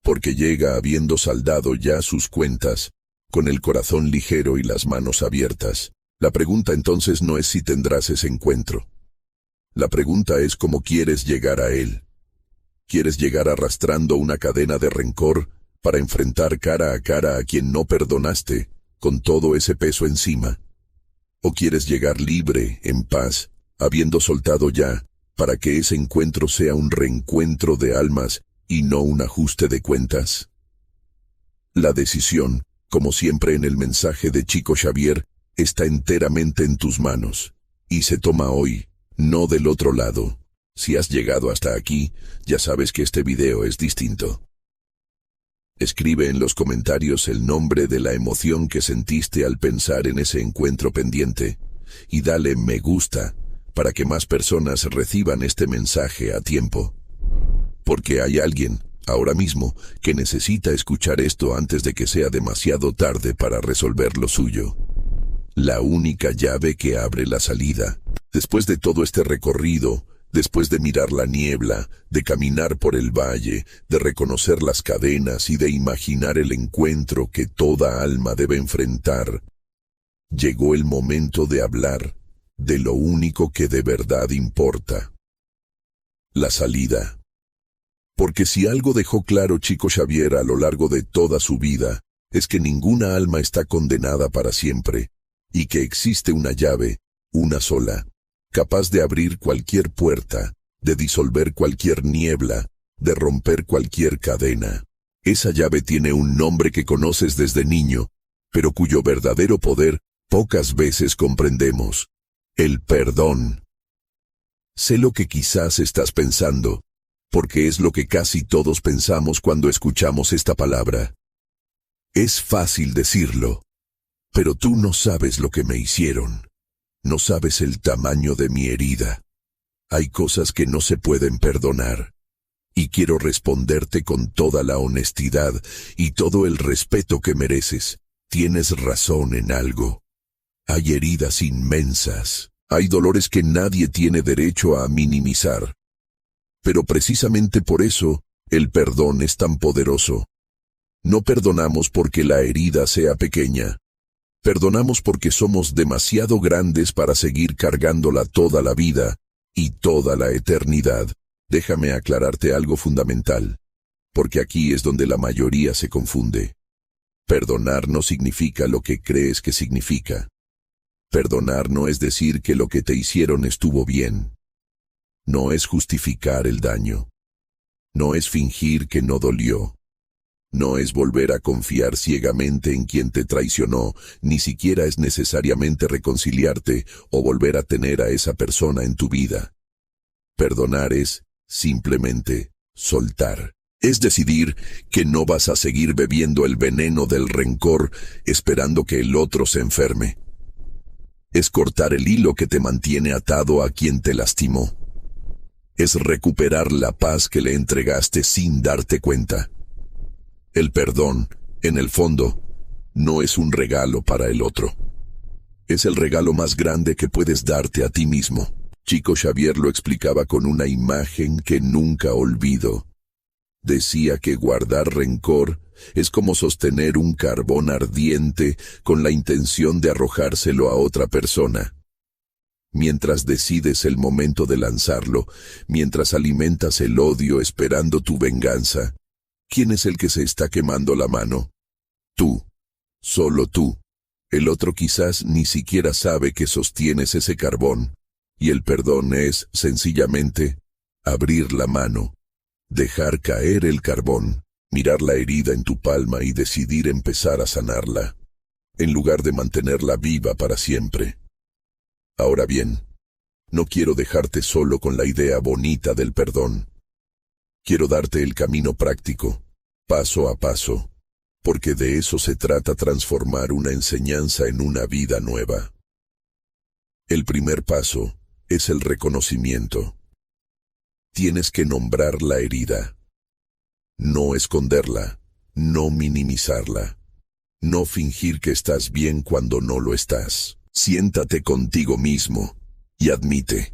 porque llega habiendo saldado ya sus cuentas, con el corazón ligero y las manos abiertas. La pregunta entonces no es si tendrás ese encuentro. La pregunta es cómo quieres llegar a él. ¿Quieres llegar arrastrando una cadena de rencor para enfrentar cara a quien no perdonaste, con todo ese peso encima? ¿O quieres llegar libre, en paz, habiendo soltado ya, para que ese encuentro sea un reencuentro de almas y no un ajuste de cuentas? La decisión, como siempre en el mensaje de Chico Xavier, está enteramente en tus manos, y se toma hoy, no del otro lado. Si has llegado hasta aquí, ya sabes que este video es distinto. Escribe en los comentarios el nombre de la emoción que sentiste al pensar en ese encuentro pendiente, y dale me gusta, para que más personas reciban este mensaje a tiempo. Porque hay alguien, ahora mismo, que necesita escuchar esto antes de que sea demasiado tarde para resolver lo suyo. La única llave que abre la salida. Después de todo este recorrido, después de mirar la niebla, de caminar por el valle, de reconocer las cadenas y de imaginar el encuentro que toda alma debe enfrentar, llegó el momento de hablar de lo único que de verdad importa. La salida. Porque si algo dejó claro Chico Xavier a lo largo de toda su vida, es que ninguna alma está condenada para siempre, y que existe una llave, una sola, capaz de abrir cualquier puerta, de disolver cualquier niebla, de romper cualquier cadena. Esa llave tiene un nombre que conoces desde niño, pero cuyo verdadero poder pocas veces comprendemos: el perdón. Sé lo que quizás estás pensando, porque es lo que casi todos pensamos cuando escuchamos esta palabra. Es fácil decirlo, pero tú no sabes lo que me hicieron. No sabes el tamaño de mi herida. Hay cosas que no se pueden perdonar. Y quiero responderte con toda la honestidad y todo el respeto que mereces. Tienes razón en algo. Hay heridas inmensas. Hay dolores que nadie tiene derecho a minimizar. Pero precisamente por eso, el perdón es tan poderoso. No perdonamos porque la herida sea pequeña. Perdonamos porque somos demasiado grandes para seguir cargándola toda la vida y toda la eternidad. Déjame aclararte algo fundamental, porque aquí es donde la mayoría se confunde. Perdonar no significa lo que crees que significa. Perdonar no es decir que lo que te hicieron estuvo bien. No es justificar el daño. No es fingir que no dolió. No es volver a confiar ciegamente en quien te traicionó, ni siquiera es necesariamente reconciliarte o volver a tener a esa persona en tu vida. Perdonar es, simplemente, soltar. Es decidir que no vas a seguir bebiendo el veneno del rencor esperando que el otro se enferme. Es cortar el hilo que te mantiene atado a quien te lastimó. Es recuperar la paz que le entregaste sin darte cuenta. El perdón, en el fondo, no es un regalo para el otro. Es el regalo más grande que puedes darte a ti mismo. Chico Xavier lo explicaba con una imagen que nunca olvido. Decía que guardar rencor es como sostener un carbón ardiente con la intención de arrojárselo a otra persona. Mientras decides el momento de lanzarlo, mientras alimentas el odio esperando tu venganza, ¿quién es el que se está quemando la mano? Tú. Solo tú. El otro quizás ni siquiera sabe que sostienes ese carbón. Y el perdón es, sencillamente, abrir la mano, dejar caer el carbón, mirar la herida en tu palma y decidir empezar a sanarla, en lugar de mantenerla viva para siempre. Ahora bien, No quiero dejarte solo con la idea bonita del perdón. Quiero darte el camino práctico, paso a paso, porque de eso se trata transformar una enseñanza en una vida nueva. El primer paso es el reconocimiento. Tienes que nombrar la herida. No esconderla, no minimizarla. No fingir que estás bien cuando no lo estás. Siéntate contigo mismo y admite: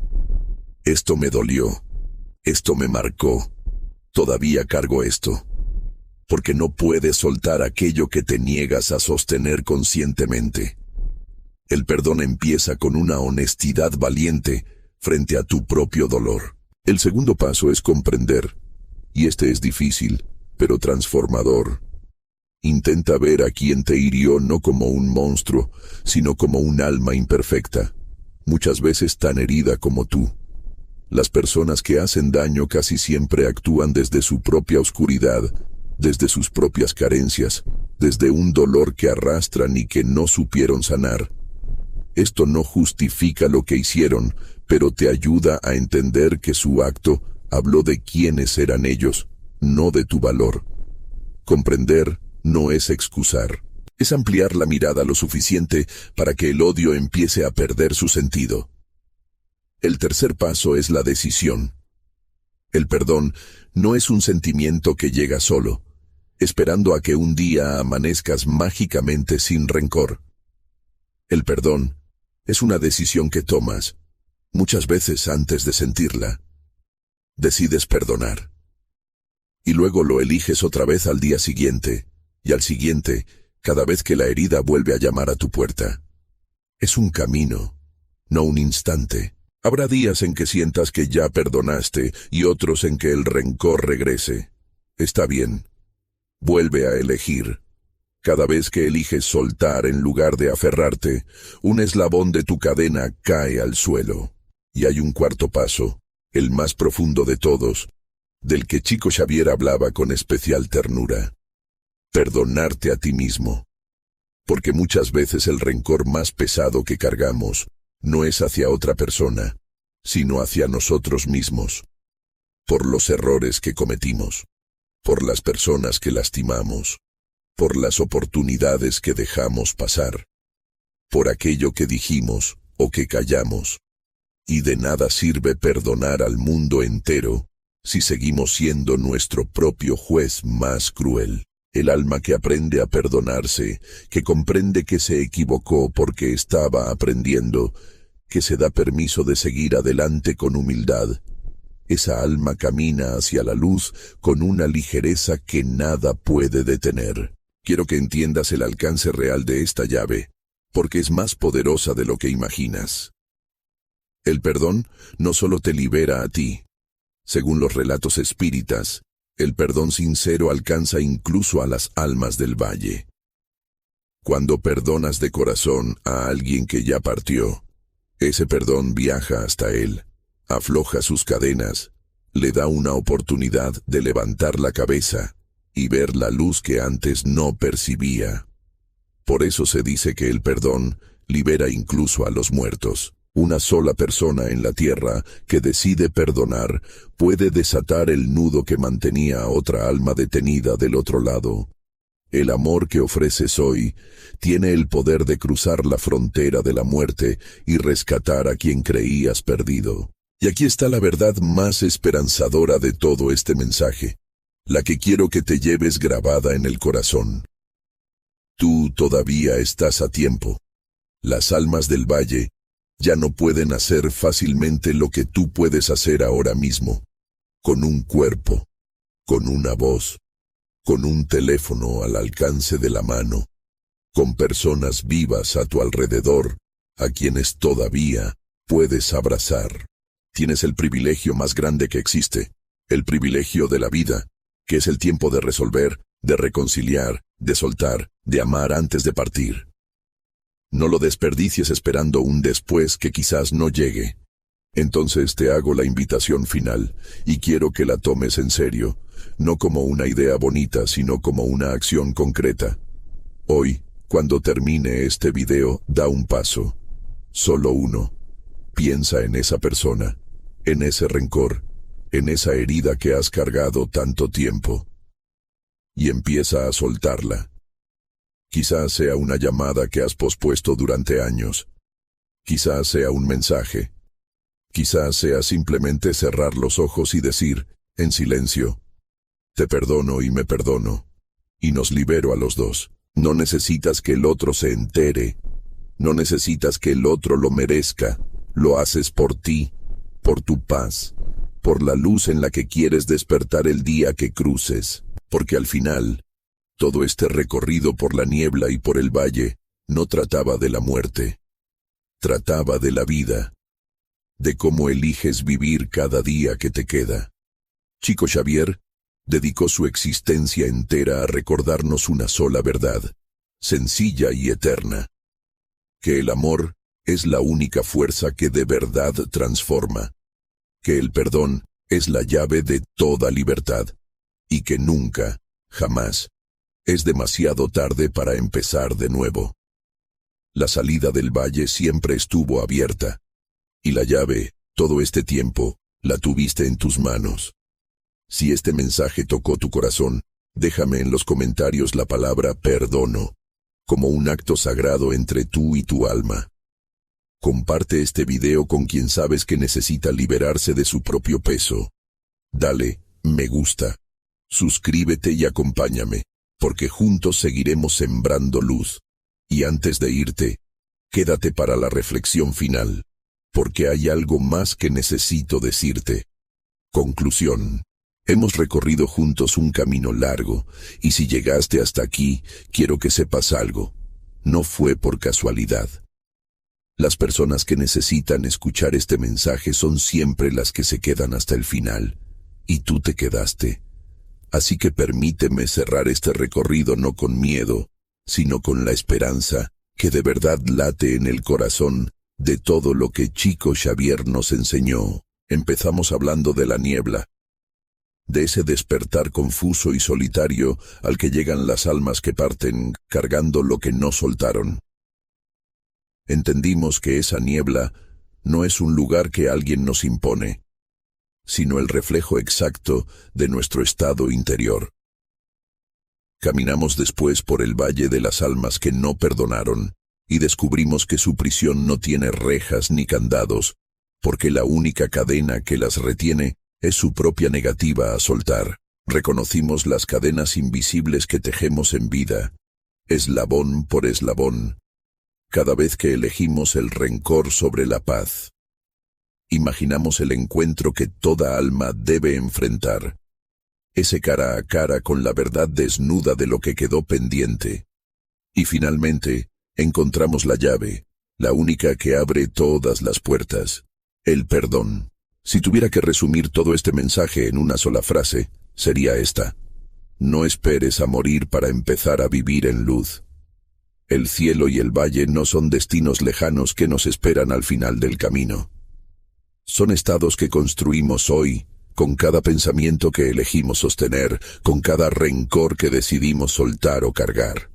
esto me dolió, esto me marcó, todavía cargo esto. Porque no puedes soltar aquello que te niegas a sostener conscientemente. El perdón empieza con una honestidad valiente frente a tu propio dolor. El segundo paso es comprender, y este es difícil, pero transformador. Intenta ver a quien te hirió no como un monstruo, sino como un alma imperfecta, muchas veces tan herida como tú. Las personas que hacen daño casi siempre actúan desde su propia oscuridad, desde sus propias carencias, desde un dolor que arrastran y que no supieron sanar. Esto no justifica lo que hicieron, pero te ayuda a entender que su acto habló de quiénes eran ellos, no de tu valor. Comprender no es excusar, es ampliar la mirada lo suficiente para que el odio empiece a perder su sentido. El tercer paso es la decisión. El perdón no es un sentimiento que llega solo, esperando a que un día amanezcas mágicamente sin rencor. El perdón es una decisión que tomas, muchas veces antes de sentirla. Decides perdonar. Y luego lo eliges otra vez al día siguiente, y al siguiente, cada vez que la herida vuelve a llamar a tu puerta. Es un camino, no un instante. Habrá días en que sientas que ya perdonaste y otros en que el rencor regrese. Está bien. Vuelve a elegir. Cada vez que eliges soltar en lugar de aferrarte, un eslabón de tu cadena cae al suelo. Y hay un cuarto paso, el más profundo de todos, del que Chico Xavier hablaba con especial ternura. Perdonarte a ti mismo. Porque muchas veces el rencor más pesado que cargamos no es hacia otra persona, sino hacia nosotros mismos. Por los errores que cometimos, por las personas que lastimamos, por las oportunidades que dejamos pasar, por aquello que dijimos o que callamos. Y de nada sirve perdonar al mundo entero si seguimos siendo nuestro propio juez más cruel. El alma que aprende a perdonarse, que comprende que se equivocó porque estaba aprendiendo, que se da permiso de seguir adelante con humildad. Esa alma camina hacia la luz con una ligereza que nada puede detener. Quiero que entiendas el alcance real de esta llave, porque es más poderosa de lo que imaginas. El perdón no solo te libera a ti. Según los relatos espíritas, el perdón sincero alcanza incluso a las almas del valle. Cuando perdonas de corazón a alguien que ya partió, ese perdón viaja hasta él, afloja sus cadenas, le da una oportunidad de levantar la cabeza y ver la luz que antes no percibía. Por eso se dice que el perdón libera incluso a los muertos. Una sola persona en la tierra que decide perdonar puede desatar el nudo que mantenía a otra alma detenida del otro lado. El amor que ofreces hoy tiene el poder de cruzar la frontera de la muerte y rescatar a quien creías perdido. Y aquí está la verdad más esperanzadora de todo este mensaje, la que quiero que te lleves grabada en el corazón. Tú todavía estás a tiempo. Las almas del valle ya no pueden hacer fácilmente lo que tú puedes hacer ahora mismo, con un cuerpo, con una voz, con un teléfono al alcance de la mano, con personas vivas a tu alrededor, a quienes todavía puedes abrazar. Tienes el privilegio más grande que existe, el privilegio de la vida, que es el tiempo de resolver, de reconciliar, de soltar, de amar antes de partir. No lo desperdicies esperando un después que quizás no llegue. Entonces te hago la invitación final, y quiero que la tomes en serio, no como una idea bonita, sino como una acción concreta. Hoy, cuando termine este video, da un paso, solo uno. Piensa en esa persona, en ese rencor, en esa herida que has cargado tanto tiempo. Y empieza a soltarla. Quizás sea una llamada que has pospuesto durante años. Quizás sea un mensaje. Quizás sea simplemente cerrar los ojos y decir, en silencio, te perdono y me perdono. Y nos libero a los dos. No necesitas que el otro se entere. No necesitas que el otro lo merezca. Lo haces por ti, por tu paz, por la luz en la que quieres despertar el día que cruces. Porque al final, todo este recorrido por la niebla y por el valle no trataba de la muerte. Trataba de la vida, de cómo eliges vivir cada día que te queda. Chico Xavier dedicó su existencia entera a recordarnos una sola verdad, sencilla y eterna: que el amor es la única fuerza que de verdad transforma, que el perdón es la llave de toda libertad, y que nunca, jamás, es demasiado tarde para empezar de nuevo. La salida del valle siempre estuvo abierta, y la llave, todo este tiempo, la tuviste en tus manos. Si este mensaje tocó tu corazón, déjame en los comentarios la palabra perdono, como un acto sagrado entre tú y tu alma. Comparte este video con quien sabes que necesita liberarse de su propio peso. Dale me gusta, suscríbete y acompáñame, porque juntos seguiremos sembrando luz. Y antes de irte, quédate para la reflexión final, porque hay algo más que necesito decirte. Conclusión. Hemos recorrido juntos un camino largo, y si llegaste hasta aquí, quiero que sepas algo. No fue por casualidad. Las personas que necesitan escuchar este mensaje son siempre las que se quedan hasta el final, y tú te quedaste. Así que permíteme cerrar este recorrido no con miedo, sino con la esperanza que de verdad late en el corazón de todo lo que Chico Xavier nos enseñó. Empezamos hablando de la niebla, de ese despertar confuso y solitario al que llegan las almas que parten cargando lo que no soltaron. Entendimos que esa niebla no es un lugar que alguien nos impone, sino el reflejo exacto de nuestro estado interior. Caminamos después por el valle de las almas que no perdonaron, y descubrimos que su prisión no tiene rejas ni candados, porque la única cadena que las retiene es su propia negativa a soltar. Reconocimos las cadenas invisibles que tejemos en vida, eslabón por eslabón, cada vez que elegimos el rencor sobre la paz. Imaginamos el encuentro que toda alma debe enfrentar, ese cara a cara con la verdad desnuda de lo que quedó pendiente. Y finalmente, encontramos la llave, la única que abre todas las puertas: el perdón. Si tuviera que resumir todo este mensaje en una sola frase, sería esta: no esperes a morir para empezar a vivir en luz. El cielo y el valle no son destinos lejanos que nos esperan al final del camino. Son estados que construimos hoy, con cada pensamiento que elegimos sostener, con cada rencor que decidimos soltar o cargar.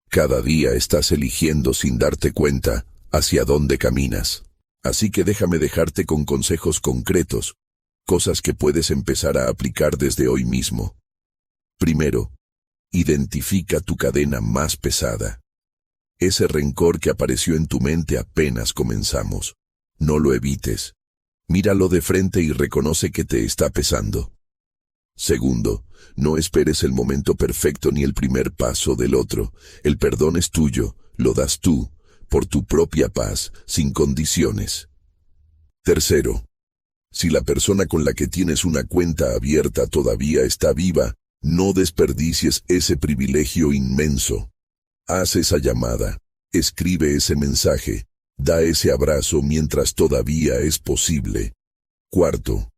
Cada día estás eligiendo sin darte cuenta hacia dónde caminas. Así que déjame dejarte con consejos concretos, cosas que puedes empezar a aplicar desde hoy mismo. Primero, identifica tu cadena más pesada. Ese rencor que apareció en tu mente apenas comenzamos. No lo evites. Míralo de frente y reconoce que te está pesando. Segundo, no esperes el momento perfecto ni el primer paso del otro. El perdón es tuyo, lo das tú, por tu propia paz, sin condiciones. Tercero, si la persona con la que tienes una cuenta abierta todavía está viva, no desperdicies ese privilegio inmenso. Haz esa llamada, escribe ese mensaje, da ese abrazo mientras todavía es posible. Cuarto,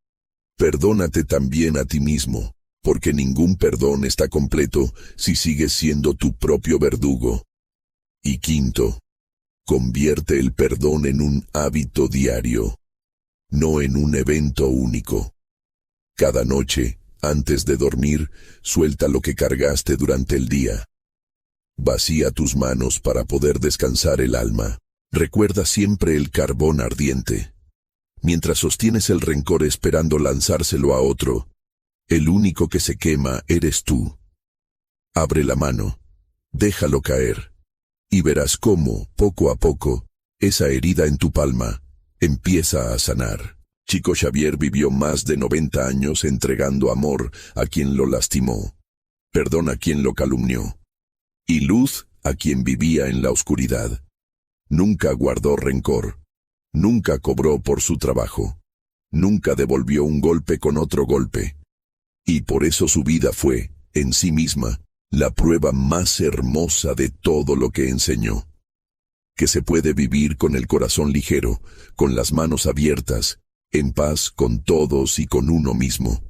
perdónate también a ti mismo, porque ningún perdón está completo si sigues siendo tu propio verdugo. Y quinto, convierte el perdón en un hábito diario, no en un evento único. Cada noche, antes de dormir, suelta lo que cargaste durante el día. Vacía tus manos para poder descansar el alma. Recuerda siempre el carbón ardiente. Mientras sostienes el rencor esperando lanzárselo a otro, el único que se quema eres tú. Abre la mano, déjalo caer, y verás cómo, poco a poco, esa herida en tu palma empieza a sanar. Chico Xavier vivió más de 90 años entregando amor a quien lo lastimó, perdón a quien lo calumnió, y luz a quien vivía en la oscuridad. Nunca guardó rencor, nunca cobró por su trabajo, nunca devolvió un golpe con otro golpe. Y por eso su vida fue, en sí misma, la prueba más hermosa de todo lo que enseñó. Que se puede vivir con el corazón ligero, con las manos abiertas, en paz con todos y con uno mismo.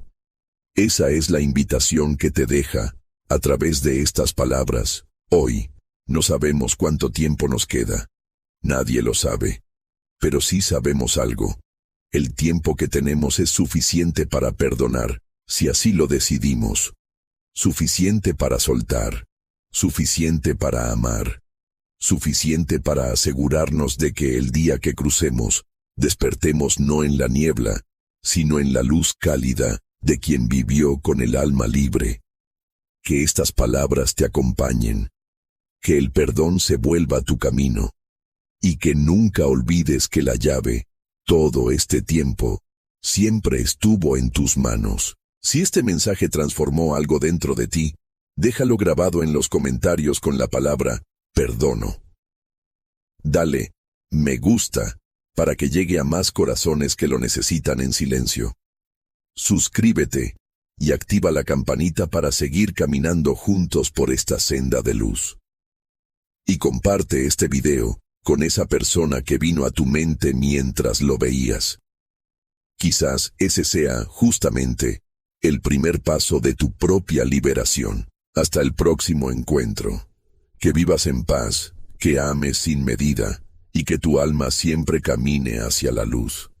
Esa es la invitación que te deja, a través de estas palabras, hoy. No sabemos cuánto tiempo nos queda. Nadie lo sabe. Pero sí sabemos algo. El tiempo que tenemos es suficiente para perdonar, si así lo decidimos. Suficiente para soltar. Suficiente para amar. Suficiente para asegurarnos de que el día que crucemos, despertemos no en la niebla, sino en la luz cálida de quien vivió con el alma libre. Que estas palabras te acompañen. Que el perdón se vuelva tu camino. Y que nunca olvides que la llave, todo este tiempo, siempre estuvo en tus manos. Si este mensaje transformó algo dentro de ti, déjalo grabado en los comentarios con la palabra perdono. Dale me gusta para que llegue a más corazones que lo necesitan en silencio. Suscríbete y activa la campanita para seguir caminando juntos por esta senda de luz. Y comparte este video con esa persona que vino a tu mente mientras lo veías. Quizás ese sea, justamente, el primer paso de tu propia liberación. Hasta el próximo encuentro. Que vivas en paz, que ames sin medida, y que tu alma siempre camine hacia la luz.